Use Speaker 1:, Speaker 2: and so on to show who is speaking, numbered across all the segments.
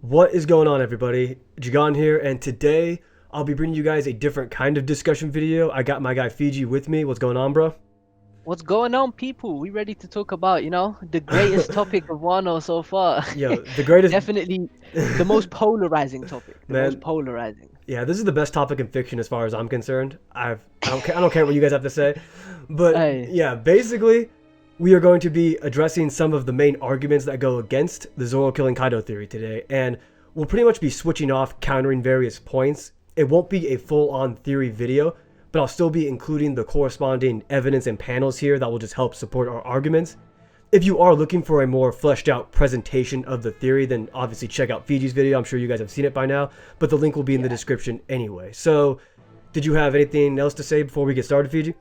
Speaker 1: What is going on, everybody? Jagan here, and today I'll be bringing you guys a different kind of discussion video. I got my guy Fiji with me. What's going on, bro?
Speaker 2: What's going on, people? We ready to talk about, the greatest topic of Wano so far.
Speaker 1: Yo, the greatest.
Speaker 2: Definitely the most polarizing topic. The most
Speaker 1: Man,
Speaker 2: polarizing.
Speaker 1: yeah, this is the best topic in fiction as far as I'm concerned. I don't care what you guys have to say, but
Speaker 2: Hey,
Speaker 1: yeah, basically, we are going to be addressing some of the main arguments that go against the Zoro killing Kaido theory today, and we'll pretty much be switching off, countering various points. It won't be a full-on theory video, but I'll still be including the corresponding evidence and panels here that will just help support our arguments. If you are looking for a more fleshed out presentation of the theory, then obviously check out Fiji's video. I'm sure you guys have seen it by now, but the link will be in the
Speaker 2: yeah.
Speaker 1: description anyway. So, did you have anything else to say before we get started, Fiji?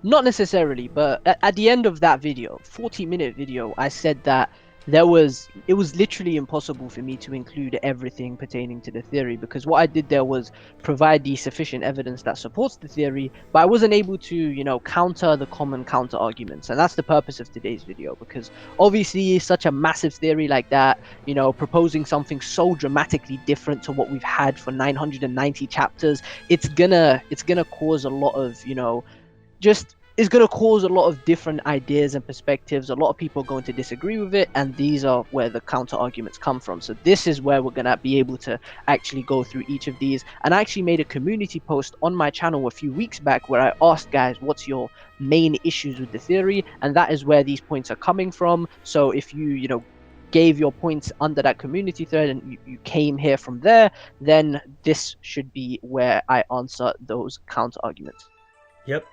Speaker 2: Not necessarily, but at the end of that video, 40-minute video, I said that it was literally impossible for me to include everything pertaining to the theory, because what I did there was provide the sufficient evidence that supports the theory, but I wasn't able to, counter the common counter arguments. And that's the purpose of today's video, because obviously such a massive theory like that, proposing something so dramatically different to what we've had for 990 chapters, it's gonna cause a lot of, just is going to cause a lot of different ideas and perspectives. A lot of people are going to disagree with it, and these are where the counter arguments come from. So this is where we're going to be able to actually go through each of these. And I actually made a community post on my channel a few weeks back where I asked guys, what's your main issues with the theory? And that is where these points are coming from. So if you gave your points under that community thread and you came here from there, then this should be where I answer those counter arguments.
Speaker 1: Yep.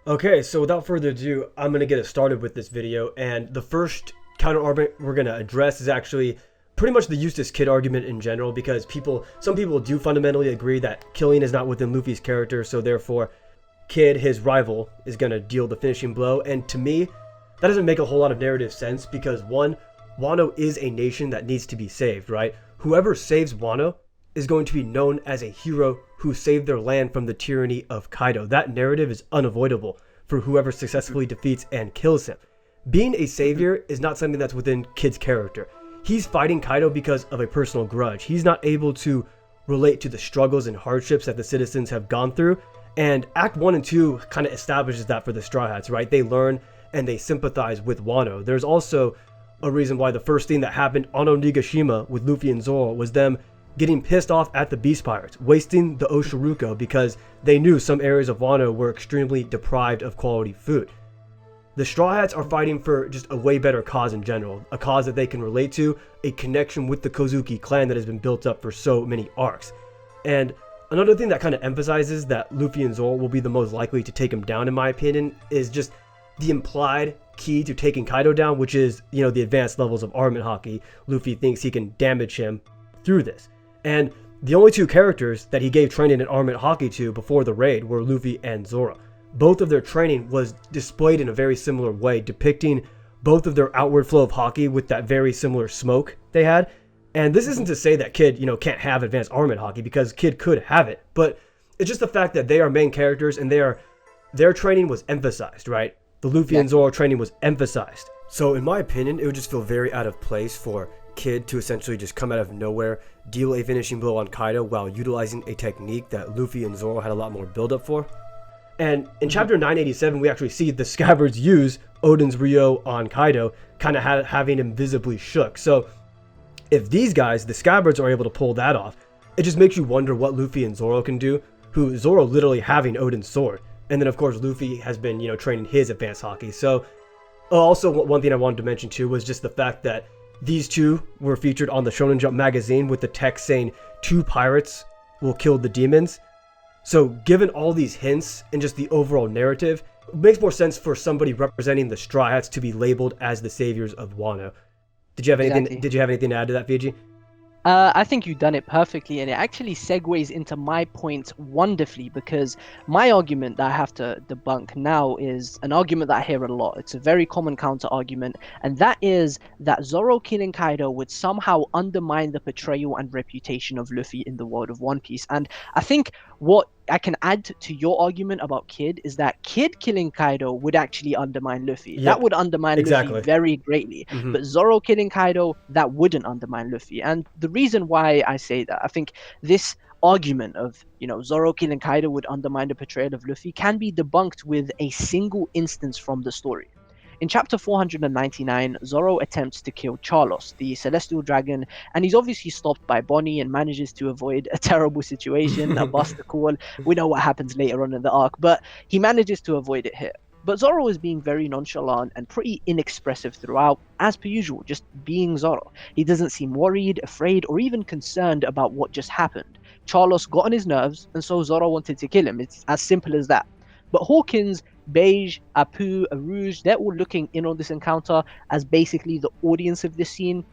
Speaker 1: Okay, so without further ado, I'm going to get us started with this video, and the first counter argument we're going to address is actually pretty much the Eustace Kid argument in general, because some people do fundamentally agree that killing is not within Luffy's character, so therefore Kid, his rival, is going to deal the finishing blow. And to me, that doesn't make a whole lot of narrative sense, because one, Wano is a nation that needs to be saved, right? Whoever saves Wano is going to be known as a hero who saved their land from the tyranny of Kaido. That narrative is unavoidable for whoever successfully defeats and kills him. Being a savior is not something that's within Kid's character. He's fighting Kaido because of a personal grudge. He's not able to relate to the struggles and hardships that the citizens have gone through. And Act 1 and 2 kind of establishes that for the Straw Hats, right? They learn and they sympathize with Wano. There's also a reason why the first thing that happened on Onigashima with Luffy and Zoro was them getting pissed off at the Beast Pirates, wasting the Oshiruko because they knew some areas of Wano were extremely deprived of quality food. The Straw Hats are fighting for just a way better cause in general, a cause that they can relate to, a connection with the Kozuki clan that has been built up for so many arcs. And another thing that kind of emphasizes that Luffy and Zoro will be the most likely to take him down, in my opinion, is just the implied key to taking Kaido down, which is, the advanced levels of armament haki. Luffy thinks he can damage him through this. And the only two characters that he gave training in armament haki to before the raid were Luffy and Zoro. Both of their training was displayed in a very similar way, depicting both of their outward flow of haki with that very similar smoke they had. And this isn't to say that Kid, can't have advanced armament haki, because Kid could have it, but it's just the fact that they are main characters and their training was emphasized, right? The Luffy and Zoro training was emphasized. So in my opinion, it would just feel very out of place for Kid to essentially just come out of nowhere, deal a finishing blow on Kaido while utilizing a technique that Luffy and Zoro had a lot more build up for. And in chapter 987, we actually see the Scabbards use Odin's Ryo on Kaido, kind of having him visibly shook. So if these guys, the Scabbards, are able to pull that off, it just makes you wonder what Luffy and Zoro can do, who Zoro literally having Odin's sword. And then of course Luffy has been, training his advanced haki. So also one thing I wanted to mention too was just the fact that these two were featured on the Shonen Jump magazine with the text saying 2 pirates will kill the demons. So given all these hints and just the overall narrative, it makes more sense for somebody representing the Straw Hats to be labeled as the saviors of Wano. Did you have anything?
Speaker 2: Exactly.
Speaker 1: Did you have anything to add to that, Fiji?
Speaker 2: I think you've done it perfectly, and it actually segues into my point wonderfully, because my argument that I have to debunk now is an argument that I hear a lot. It's a very common counter argument, and that is that Zoro killing Kaido would somehow undermine the portrayal and reputation of Luffy in the world of One Piece. And I think what I can add to your argument about Kid is that Kid killing Kaido would actually undermine Luffy. That
Speaker 1: Yep,
Speaker 2: would undermine Luffy
Speaker 1: exactly.
Speaker 2: very greatly.
Speaker 1: Hmm.
Speaker 2: But Zoro killing Kaido, that wouldn't undermine Luffy. And the reason why I say that, I think this argument of, Zoro killing Kaido would undermine the portrayal of Luffy can be debunked with a single instance from the story. In chapter 499, Zoro attempts to kill Charlos, the celestial dragon, and he's obviously stopped by Bonnie and manages to avoid a terrible situation, a buster call. We know what happens later on in the arc, but he manages to avoid it here. But Zoro is being very nonchalant and pretty inexpressive throughout, as per usual, just being Zoro. He doesn't seem worried, afraid, or even concerned about what just happened. Charlos got on his nerves, and so Zoro wanted to kill him. It's as simple as that. But Hawkins, Beige, Apu, Arouge, they're all looking in on this encounter as basically the audience of this scene,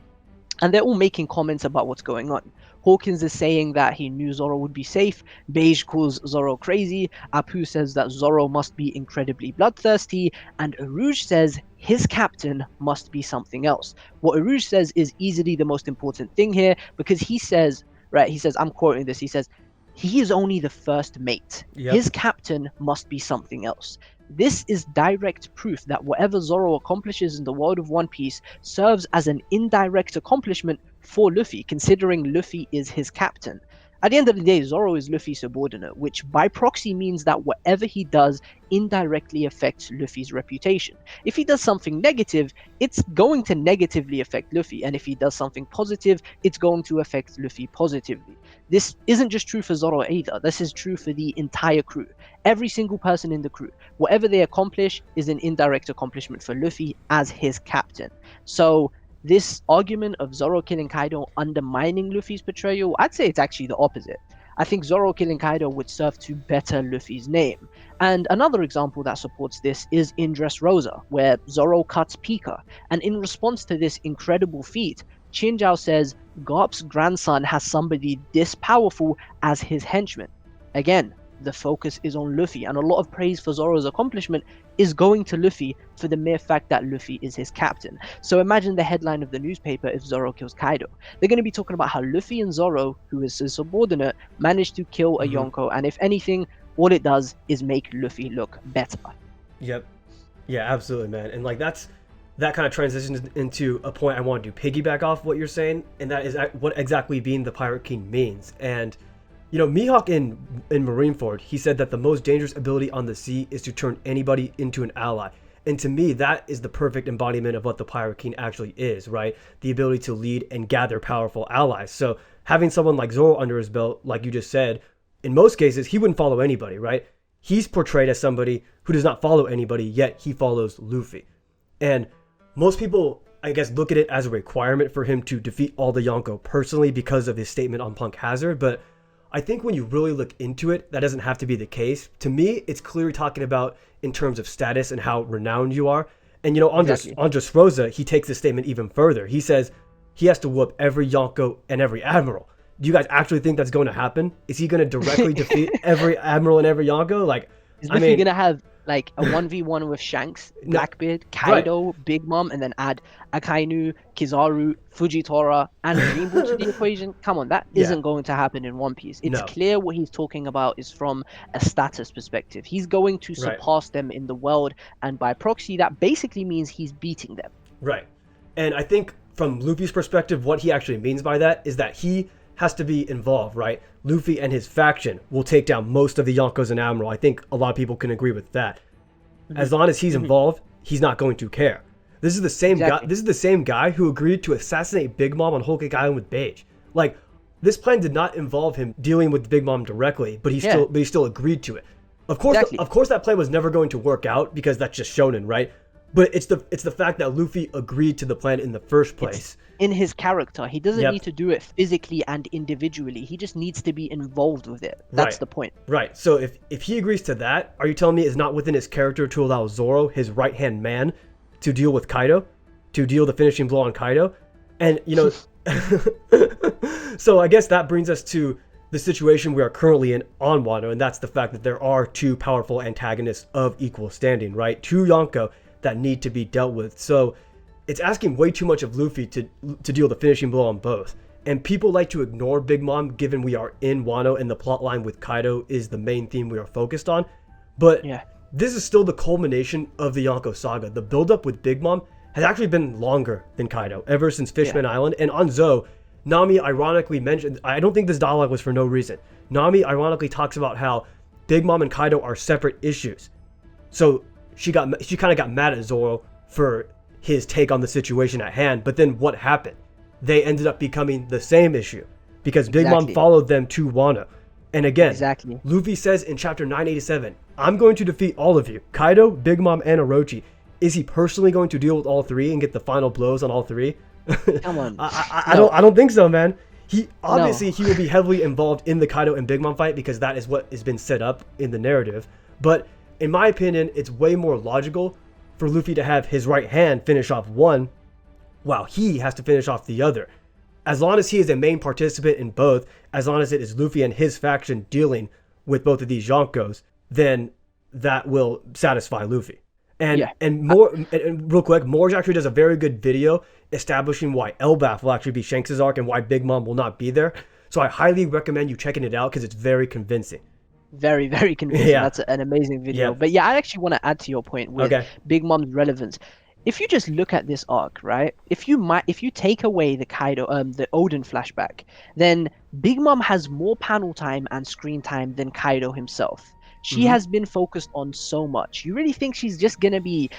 Speaker 2: and they're all making comments about what's going on. Hawkins is saying that he knew Zoro would be safe, Beige calls Zoro crazy, Apu says that Zoro must be incredibly bloodthirsty, and Arouge says his captain must be something else. What Arouge says is easily the most important thing here, because he says, I'm quoting this, he says, he is only the first mate.
Speaker 1: Yep.
Speaker 2: His captain must be something else. This is direct proof that whatever Zoro accomplishes in the world of One Piece serves as an indirect accomplishment for Luffy, considering Luffy is his captain. At the end of the day, Zoro is Luffy's subordinate, which by proxy means that whatever he does indirectly affects Luffy's reputation. If he does something negative, it's going to negatively affect Luffy, and if he does something positive, it's going to affect Luffy positively. This isn't just true for Zoro either, this is true for the entire crew. Every single person in the crew, whatever they accomplish is an indirect accomplishment for Luffy as his captain. So this argument of Zoro killing Kaido undermining Luffy's portrayal, I'd say it's actually the opposite. I think Zoro killing Kaido would serve to better Luffy's name. And another example that supports this is in Dressrosa, where Zoro cuts Pika. And in response to this incredible feat, Chinjao says Garp's grandson has somebody this powerful as his henchman. Again, the focus is on Luffy, and a lot of praise for Zoro's accomplishment is going to Luffy for the mere fact that Luffy is his captain. So imagine the headline of the newspaper if Zoro kills Kaido. They're going to be talking about how Luffy and Zoro, who is his subordinate, managed to kill a Yonko, and if anything, all it does is make Luffy look better.
Speaker 1: Yep. Yeah, absolutely, man. And like that kind of transitions into a point I want to piggyback off what you're saying, and that is what exactly being the Pirate King means. And Mihawk in Marineford, he said that the most dangerous ability on the sea is to turn anybody into an ally. And to me, that is the perfect embodiment of what the Pirate King actually is, right? The ability to lead and gather powerful allies. So having someone like Zoro under his belt, like you just said, in most cases, he wouldn't follow anybody, right? He's portrayed as somebody who does not follow anybody, yet he follows Luffy. And most people, I guess, look at it as a requirement for him to defeat all the Yonko personally because of his statement on Punk Hazard, but I think when you really look into it, that doesn't have to be the case. To me, it's clearly talking about in terms of status and how renowned you are. And on Dressrosa, he takes this statement even further. He says he has to whoop every Yonko and every admiral. Do you guys actually think that's going to happen? Is he going to directly defeat every admiral and every Yonko?
Speaker 2: Is Luffy going to have like a 1v1 with Shanks, Blackbeard, Kaido, right, Big Mom, and then add Akainu, Kizaru, Fujitora, and Green Bull to the equation? Come on, that isn't going to happen in One Piece. It's clear what he's talking about is from a status perspective. He's going to surpass them in the world, and by proxy, that basically means he's beating them.
Speaker 1: Right. And I think from Luffy's perspective, what he actually means by that is that he has to be involved, right? Luffy and his faction will take down most of the Yonkos and Admiral. I think a lot of people can agree with that. As long as he's involved, he's not going to care. This is the same guy. This is the same guy who agreed to assassinate Big Mom on Whole Cake Island with Beige. Like, this plan did not involve him dealing with Big Mom directly, but he still agreed to it. Of course, that plan was never going to work out because that's just shonen, right? But it's the fact that Luffy agreed to the plan in the first place.
Speaker 2: It's in his character. He doesn't need to do it physically and individually. He just needs to be involved with it. That's the point.
Speaker 1: Right. So if he agrees to that, are you telling me it's not within his character to allow Zoro, his right-hand man, to deal with Kaido? To deal the finishing blow on Kaido? And, so I guess that brings us to the situation we are currently in on Wano, and that's the fact that there are two powerful antagonists of equal standing, right? Two Yonko that need to be dealt with. So it's asking way too much of Luffy to deal the finishing blow on both. And people like to ignore Big Mom given we are in Wano and the plotline with Kaido is the main theme we are focused on. But
Speaker 2: Yeah.
Speaker 1: this is still the culmination of the Yonko saga. The buildup with Big Mom has actually been longer than Kaido, ever since Fishman Island. And on Zo, Nami ironically mentioned, I don't think this dialogue was for no reason. Nami ironically talks about how Big Mom and Kaido are separate issues. So she kind of got mad at Zoro for his take on the situation at hand. But then what happened? They ended up becoming the same issue because Big Mom followed them to Wano. And again, Luffy says in chapter 987, I'm going to defeat all of you. Kaido, Big Mom, and Orochi. Is he personally going to deal with all three and get the final blows on all three?
Speaker 2: Come on.
Speaker 1: I don't think so, man. He will be heavily involved in the Kaido and Big Mom fight because that is what has been set up in the narrative. But in my opinion, it's way more logical for Luffy to have his right hand finish off one while he has to finish off the other. As long as he is a main participant in both, as long as it is Luffy and his faction dealing with both of these Yonkos, then that will satisfy Luffy. And real quick, Morge actually does a very good video establishing why Elbaf will actually be Shanks' arc and why Big Mom will not be there. So I highly recommend you checking it out because it's very convincing.
Speaker 2: Very, very convincing. Yeah. That's an amazing video.
Speaker 1: Yeah.
Speaker 2: But yeah, I actually want to add to your point with Big Mom's relevance. If you just look at this arc, right? If you take away the Kaido, the Odin flashback, then Big Mom has more panel time and screen time than Kaido himself. She has been focused on so much. You really think she's just gonna be,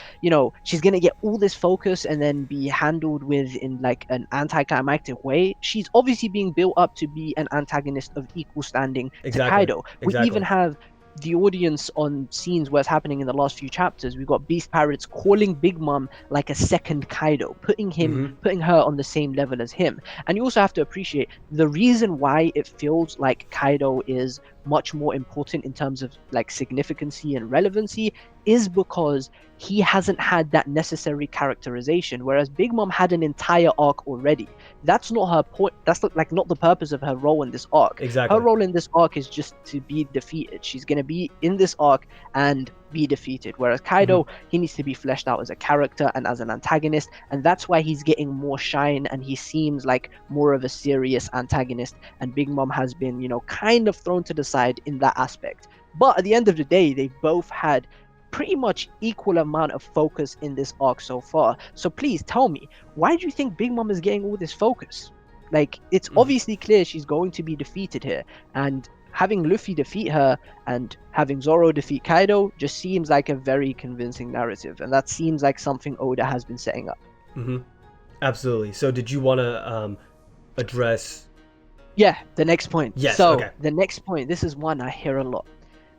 Speaker 2: she's gonna get all this focus and then be handled with in like an anticlimactic way? She's obviously being built up to be an antagonist of equal standing to Kaido. We even have the audience on scenes where it's happening in the last few chapters. We've got Beast Pirates calling Big Mom like a second Kaido, putting her on the same level as him. And you also have to appreciate the reason why it feels like Kaido is much more important in terms of like significancy and relevancy is because he hasn't had that necessary characterization, whereas Big Mom had an entire arc already. That's not her point. That's not the purpose of her role in this arc.
Speaker 1: Exactly.
Speaker 2: Her role in this arc is just to be defeated. She's going to be in this arc and be defeated, whereas Kaido, he needs to be fleshed out as a character and as an antagonist, and that's why he's getting more shine and he seems like more of a serious antagonist, and Big Mom has been, kind of thrown to the side in that aspect. But at the end of the day, they both had pretty much equal amount of focus in this arc so far. So please tell me, why do you think Big Mom is getting all this focus? Like, it's obviously clear she's going to be defeated here, and having Luffy defeat her and having Zoro defeat Kaido just seems like a very convincing narrative, and that seems like something Oda has been setting up.
Speaker 1: Absolutely. So did you want to address
Speaker 2: the next point?
Speaker 1: Yes.
Speaker 2: The next point, this is one I hear a lot.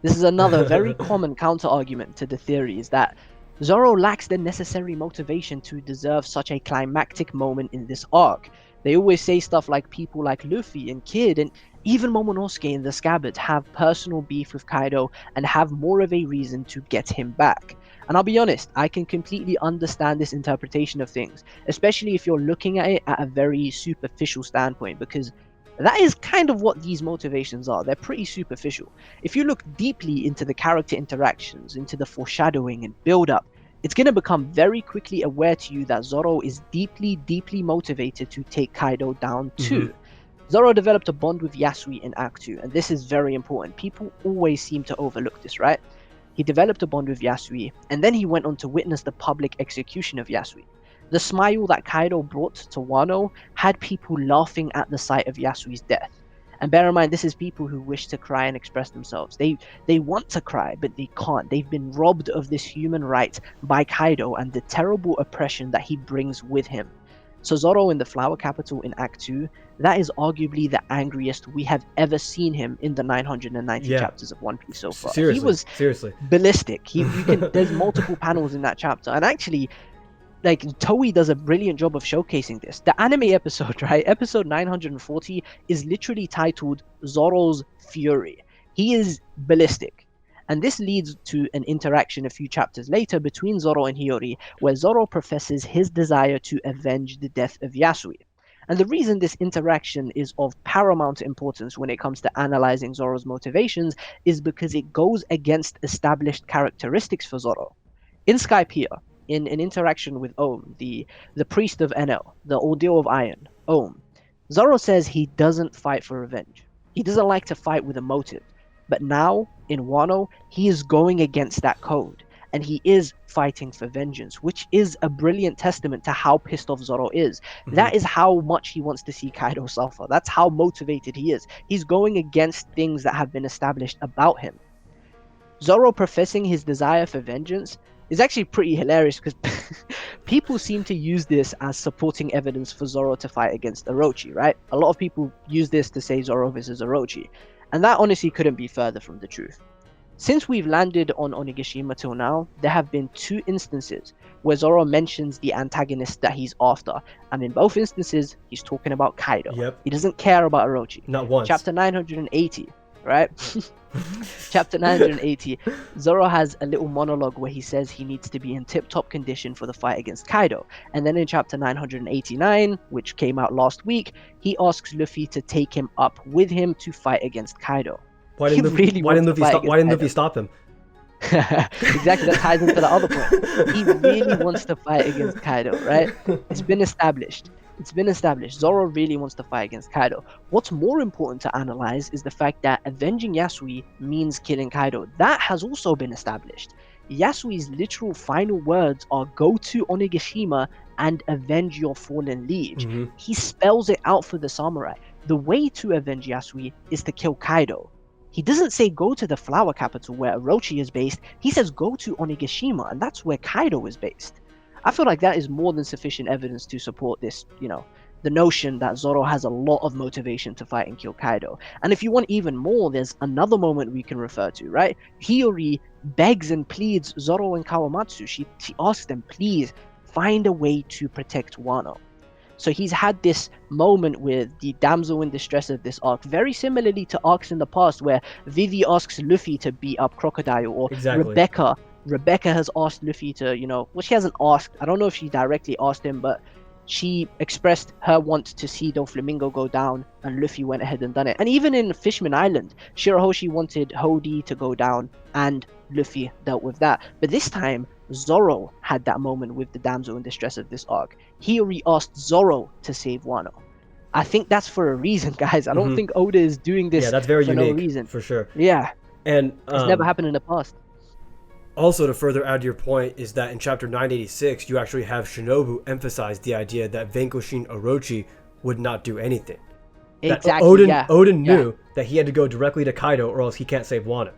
Speaker 2: This is another very common counter-argument to the theory, is that Zoro lacks the necessary motivation to deserve such a climactic moment in this arc. They always say stuff like people like Luffy and Kid and even Momonosuke and the Scabbards have personal beef with Kaido and have more of a reason to get him back. And I'll be honest, I can completely understand this interpretation of things, especially if you're looking at it at a very superficial standpoint, because that is kind of what these motivations are. They're pretty superficial. If you look deeply into the character interactions, into the foreshadowing and build-up, it's going to become very quickly aware to you that Zoro is deeply, deeply motivated to take Kaido down too. Zoro developed a bond with Yasui in Act 2, and this is very important. People always seem to overlook this, right? He developed a bond with Yasui, and then he went on to witness the public execution of Yasui. The smile that Kaido brought to Wano had people laughing at the sight of Yasui's death. And bear in mind, this is people who wish to cry and express themselves. They want to cry, but they can't. They've been robbed of this human right by Kaido and the terrible oppression that he brings with him. So Zoro in the Flower Capital in Act 2, that is arguably the angriest we have ever seen him in the 990 chapters of One Piece so far.
Speaker 1: Seriously,
Speaker 2: he was ballistic. There's multiple panels in that chapter. And actually, like, Toei does a brilliant job of showcasing this. The anime episode, right? Episode 940 is literally titled Zoro's Fury. He is ballistic. And this leads to an interaction a few chapters later between Zoro and Hiyori, where Zoro professes his desire to avenge the death of Yasui. And the reason this interaction is of paramount importance when it comes to analyzing Zoro's motivations is because it goes against established characteristics for Zoro. In Skypiea, in an interaction with Ohm, the priest of Enel, the Ordeal of Iron, Ohm, Zoro says he doesn't fight for revenge. He doesn't like to fight with a motive. But now, in Wano, he is going against that code. And he is fighting for vengeance, which is a brilliant testament to how pissed off Zoro is.
Speaker 1: Mhm.
Speaker 2: That is how much he wants to see Kaido suffer. That's how motivated he is. He's going against things that have been established about him. Zoro professing his desire for vengeance is actually pretty hilarious because people seem to use this as supporting evidence for Zoro to fight against Orochi, right? A lot of people use this to say Zoro versus Orochi, and that honestly couldn't be further from the truth. Since we've landed on Onigashima till now, there have been 2 instances where Zoro mentions the antagonist that he's after, and in both instances, he's talking about Kaido.
Speaker 1: Yep.
Speaker 2: He doesn't care about Orochi.
Speaker 1: Not once.
Speaker 2: Chapter 980, right? Chapter 980, Zoro has a little monologue where he says he needs to be in tip-top condition for the fight against Kaido. And then in chapter 989, which came out last week, he asks Luffy to take him up with him to fight against Kaido.
Speaker 1: Why didn't Luffy stop him?
Speaker 2: Exactly, that ties into the other point. He really wants to fight against Kaido, right? It's been established. Zoro really wants to fight against Kaido. What's more important to analyze is the fact that avenging Yasui means killing Kaido. That has also been established. Yasui's literal final words are go to Onigashima and avenge your fallen liege.
Speaker 1: Mm-hmm.
Speaker 2: He spells it out for the samurai. The way to avenge Yasui is to kill Kaido. He doesn't say go to the flower capital where Orochi is based. He says go to Onigashima, and that's where Kaido is based. I feel like that is more than sufficient evidence to support this, the notion that Zoro has a lot of motivation to fight and kill Kaido. And if you want even more, there's another moment we can refer to, right? Hiyori begs and pleads Zoro and Kawamatsu. She asks them, please find a way to protect Wano. So he's had this moment with the damsel in distress of this arc, very similarly to arcs in the past where Vivi asks Luffy to beat up Crocodile, or
Speaker 1: Exactly.
Speaker 2: Rebecca has asked Luffy to, well, she hasn't asked, I don't know if she directly asked him, but she expressed her want to see Doflamingo go down, and Luffy went ahead and done it. And even in Fishman Island, Shirahoshi wanted Hody to go down, and Luffy dealt with that. But this time, Zoro had that moment with the damsel in distress of this arc. Hiyori asked Zoro to save Wano. I think that's for a reason, guys. I don't think Oda is doing this
Speaker 1: that's very
Speaker 2: for
Speaker 1: unique,
Speaker 2: no reason.
Speaker 1: for sure.
Speaker 2: Yeah,
Speaker 1: And
Speaker 2: it's never happened in the past.
Speaker 1: Also, to further add to your point, is that in chapter 986, you actually have Shinobu emphasize the idea that vanquishing Orochi would not do anything.
Speaker 2: Exactly,
Speaker 1: Odin knew that he had to go directly to Kaido or else he can't save Wano.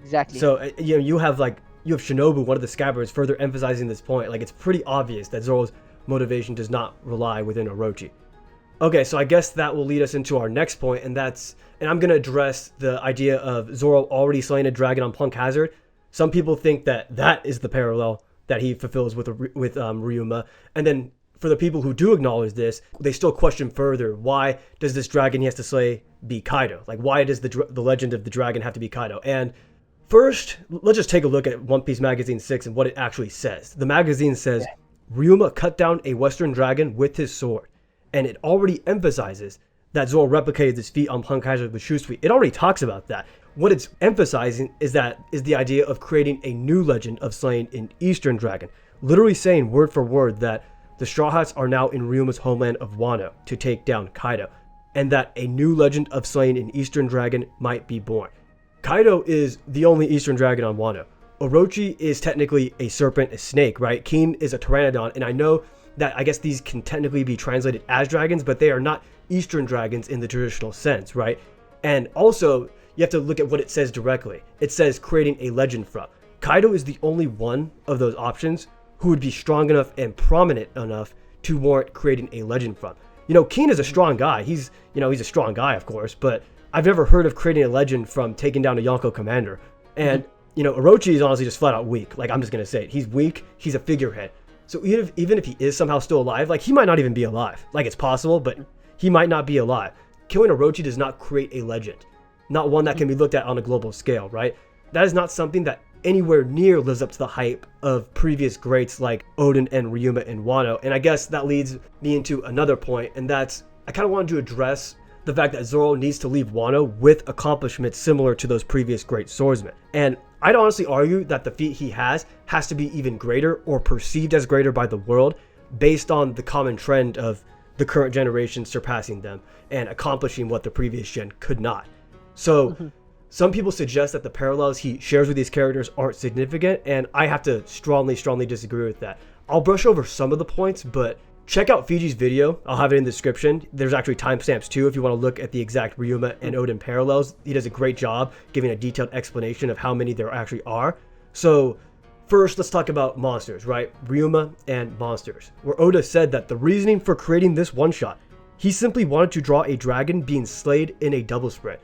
Speaker 2: Exactly.
Speaker 1: So, you have Shinobu, one of the scabbards, further emphasizing this point. Like, it's pretty obvious that Zoro's motivation does not rely within Orochi. Okay, so I guess that will lead us into our next point, and I'm going to address the idea of Zoro already slaying a dragon on Punk Hazard. Some people think that is the parallel that he fulfills with Ryuma. And then for the people who do acknowledge this, they still question further, why does this dragon he has to slay be Kaido? Like, why does the legend of the dragon have to be Kaido? And first, let's just take a look at One Piece Magazine 6 and what it actually says. The magazine says, Ryuma cut down a Western dragon with his sword. And it already emphasizes that Zoro replicated this feat on Punk Hazard with Shusui. It already talks about that. What it's emphasizing is the idea of creating a new legend of slaying an Eastern dragon. Literally saying word for word that the Straw Hats are now in Ryuma's homeland of Wano to take down Kaido. And that a new legend of slaying an Eastern dragon might be born. Kaido is the only Eastern dragon on Wano. Orochi is technically a serpent, a snake, right? Kin is a pteranodon, and I know that I guess these can technically be translated as dragons, but they are not Eastern dragons in the traditional sense, right? And also, you have to look at what it says directly. It says creating a legend from. Kaido is the only one of those options who would be strong enough and prominent enough to warrant creating a legend from. Kin is a strong guy. He's a strong guy, of course, but I've never heard of creating a legend from taking down a Yonko commander. And, Orochi is honestly just flat out weak. Like, I'm just going to say it. He's weak. He's a figurehead. So even if he is somehow still alive, like, he might not even be alive. Like, it's possible, but he might not be alive. Killing Orochi does not create a legend. Not one that can be looked at on a global scale, right? That is not something that anywhere near lives up to the hype of previous greats like Odin and Ryuma and Wano. And I guess that leads me into another point, and that's, I kind of wanted to address the fact that Zoro needs to leave Wano with accomplishments similar to those previous great swordsmen. And I'd honestly argue that the feat he has to be even greater or perceived as greater by the world based on the common trend of the current generation surpassing them and accomplishing what the previous gen could not. So some people suggest that the parallels he shares with these characters aren't significant, and I have to strongly disagree with that. I'll brush over some of the points, but check out Fiji's video. I'll have it in the description. There's actually timestamps too if you want to look at the exact Ryuma and Oden parallels. He does a great job giving a detailed explanation of how many there actually are. So first, let's talk about monsters, right? Ryuma and monsters, where Oda said that the reasoning for creating this one-shot, he simply wanted to draw a dragon being slayed in a double spread.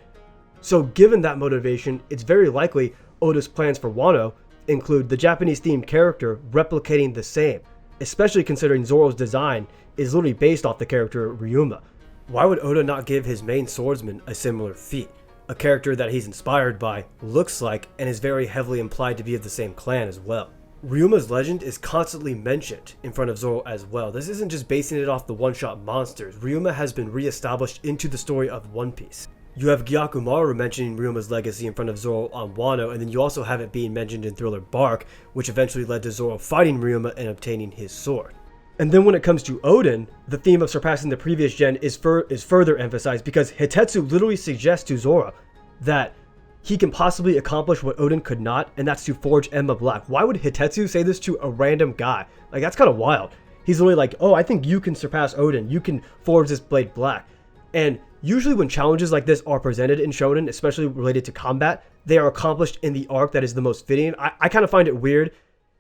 Speaker 1: So given that motivation, it's very likely Oda's plans for Wano include the Japanese-themed character replicating the same, especially considering Zoro's design is literally based off the character Ryuma. Why would Oda not give his main swordsman a similar feat? A character that he's inspired by, looks like, and is very heavily implied to be of the same clan as well. Ryuma's legend is constantly mentioned in front of Zoro as well. This isn't just basing it off the one-shot monsters. Ryuma has been re-established into the story of One Piece. You have Gyakumaru mentioning Ryuma's legacy in front of Zoro on Wano, and then you also have it being mentioned in Thriller Bark, which eventually led to Zoro fighting Ryuma and obtaining his sword. And then when it comes to Oden, the theme of surpassing the previous gen is further emphasized because Hitetsu literally suggests to Zoro that he can possibly accomplish what Oden could not, and that's to forge Emma Black. Why would Hitetsu say this to a random guy? Like, that's kind of wild. He's literally like, oh, I think you can surpass Oden. You can forge this blade black. And usually when challenges like this are presented in shonen, especially related to combat, they are accomplished in the arc that is the most fitting. I kind of find it weird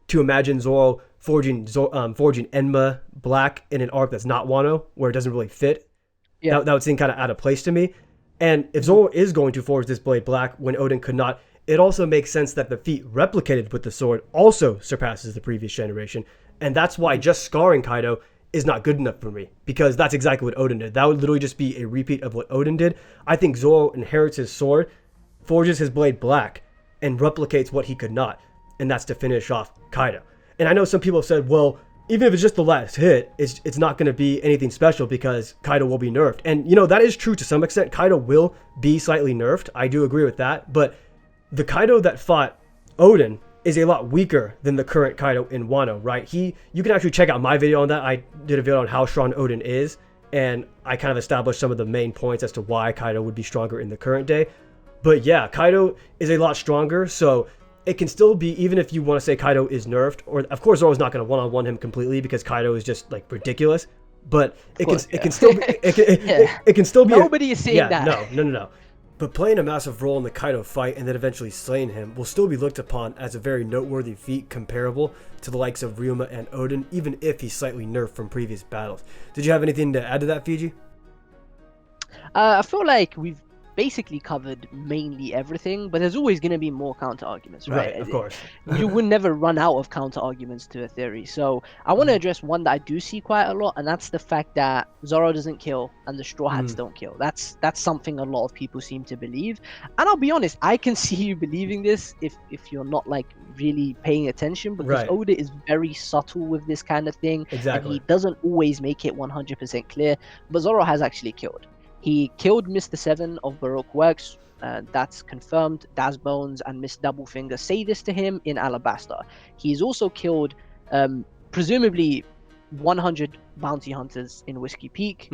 Speaker 1: to imagine Zoro forging Enma Black in an arc that's not Wano, where it doesn't really fit. Yeah. That would seem kind of out of place to me. And if Zoro is going to forge this blade black when Oden could not, it also makes sense that the feat replicated with the sword also surpasses the previous generation. And that's why just scarring Kaido is not good enough for me, because that's exactly what Oden did. That would literally just be a repeat of what Oden did. I think Zoro inherits his sword, forges his blade black, and replicates what he could not, and that's to finish off Kaido. And I know some people have said, well, even if it's just the last hit, it's not going to be anything special because Kaido will be nerfed. And, you know, that is true to some extent. Kaido will be slightly nerfed. I do agree with that. But the Kaido that fought Oden is a lot weaker than the current Kaido in Wano, right? You can actually check out my video on that. I did a video on how strong Oden is, and I kind of established some of the main points as to why Kaido would be stronger in the current day. But yeah, Kaido is a lot stronger, so it can still be, even if you want to say Kaido is nerfed, or of course Zoro's not going to one-on-one him completely because Kaido is just like ridiculous, but it can still be, it can still be.
Speaker 2: Nobody is saying that.
Speaker 1: No. But playing a massive role in the Kaido fight and then eventually slaying him will still be looked upon as a very noteworthy feat comparable to the likes of Ryuma and Oden, even if he's slightly nerfed from previous battles. Did you have anything to add to that, Fiji?
Speaker 2: I feel like we've basically covered mainly everything, but there's always going to be more counter arguments, right?
Speaker 1: Right, of course.
Speaker 2: You will never run out of counter arguments to a theory. So I want to address one that I do see quite a lot, and that's the fact that Zoro doesn't kill and the Straw Hats don't kill. That's something a lot of people seem to believe, and I'll be honest, I can see you believing this if you're not like really paying attention, because Oda is very subtle with this kind of thing.
Speaker 1: Exactly.
Speaker 2: And he doesn't always make it 100% clear, but Zoro has actually killed. He killed Mr. Seven of Baroque Works, that's confirmed. Daz Bones and Miss Doublefinger say this to him in Alabasta. He's also killed, presumably, 100 bounty hunters in Whiskey Peak.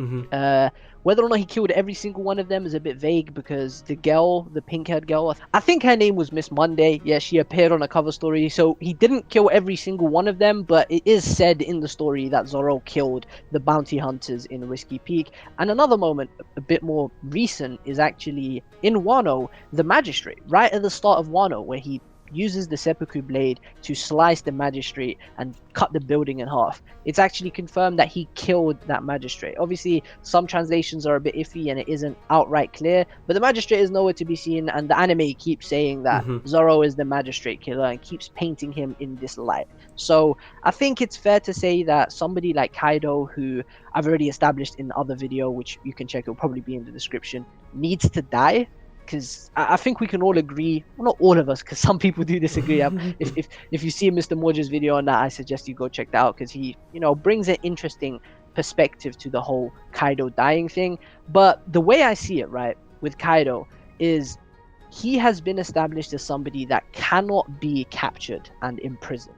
Speaker 2: Whether or not he killed every single one of them is a bit vague, because the girl, the pink-haired girl, I think her name was Miss Monday. Yeah, she appeared on a cover story. So he didn't kill every single one of them, but it is said in the story that Zoro killed the bounty hunters in Whiskey Peak. And another moment, a bit more recent, is actually in Wano, the magistrate, right at the start of Wano, where he uses the seppuku blade to slice the magistrate and cut the building in half. It's actually confirmed that he killed that magistrate. Obviously, some translations are a bit iffy and it isn't outright clear, but the magistrate is nowhere to be seen, and the anime keeps saying that Zoro is the magistrate killer and keeps painting him in this light. So I think it's fair to say that somebody like Kaido, who I've already established in the other video, which you can check, it'll probably be in the description, needs to die. Because I think we can all agree, well, not all of us, because some people do disagree. If you see Mr. Morge's video on that, I suggest you go check that out, because he, brings an interesting perspective to the whole Kaido dying thing. But the way I see it, right, with Kaido, is he has been established as somebody that cannot be captured and imprisoned.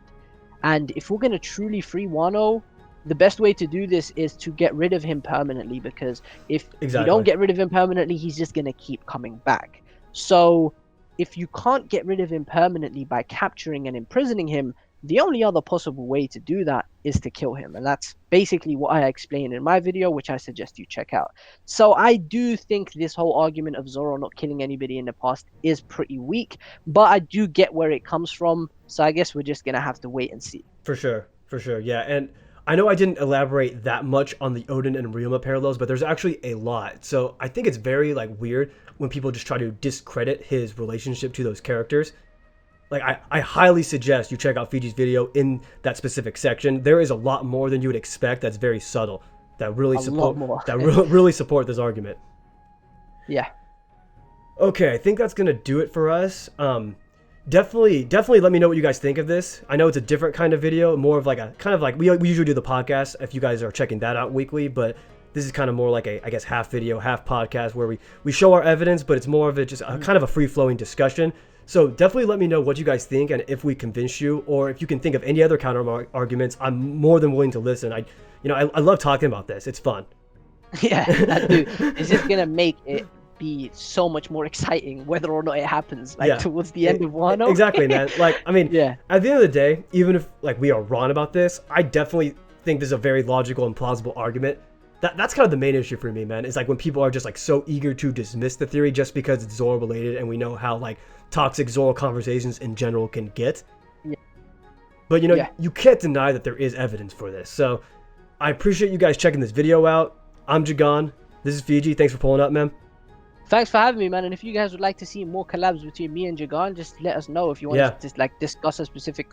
Speaker 2: And if we're going to truly free Wano, the best way to do this is to get rid of him permanently, because if you
Speaker 1: Exactly.
Speaker 2: don't get rid of him permanently, he's just going to keep coming back. So if you can't get rid of him permanently by capturing and imprisoning him, the only other possible way to do that is to kill him. And that's basically what I explained in my video, which I suggest you check out. So I do think this whole argument of Zoro not killing anybody in the past is pretty weak, but I do get where it comes from. So I guess we're just going to have to wait and see.
Speaker 1: For sure. Yeah. And I know I didn't elaborate that much on the Odin and Ryuma parallels, but there's actually a lot. So I think it's very like weird when people just try to discredit his relationship to those characters. Like, I highly suggest you check out Fiji's video in that specific section. There is a lot more than you would expect that's very subtle, that really really support this argument.
Speaker 2: Yeah.
Speaker 1: Okay, I think that's gonna do it for us. Definitely let me know what you guys think of this. I know it's a different kind of video, more of like a kind of like we usually do the podcast if you guys are checking that out weekly, but this is kind of more like a, I guess, half video, half podcast where we show our evidence, but it's more of just a kind of a free-flowing discussion. So definitely let me know what you guys think and if we convince you, or if you can think of any other counter arguments. I'm more than willing to listen. I love talking about this. It's fun.
Speaker 2: Yeah, that dude. It's just gonna make it be so much more exciting whether or not it happens. Like towards the end of Wano.
Speaker 1: Exactly, man. Like, I mean,
Speaker 2: yeah.
Speaker 1: At the end of the day, even if like we are wrong about this, I definitely think this is a very logical and plausible argument. That's kind of the main issue for me, man. It's like when people are just like so eager to dismiss the theory just because it's Zoro related, and we know how like toxic Zoro conversations in general can get.
Speaker 2: Yeah.
Speaker 1: But you can't deny that there is evidence for this. So I appreciate you guys checking this video out. I'm Jagan. This is Fiji. Thanks for pulling up, man.
Speaker 2: Thanks for having me, man. And if you guys would like to see more collabs between me and Jagan, just let us know if you want to just like discuss a specific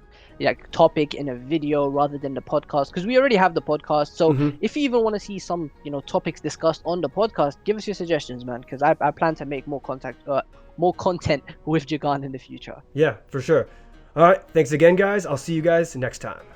Speaker 2: topic in a video rather than the podcast, because we already have the podcast. So if you even want to see some topics discussed on the podcast, give us your suggestions, man, because I plan to make more content with Jagan in the future.
Speaker 1: Yeah, for sure. All right, thanks again, guys. I'll see you guys next time.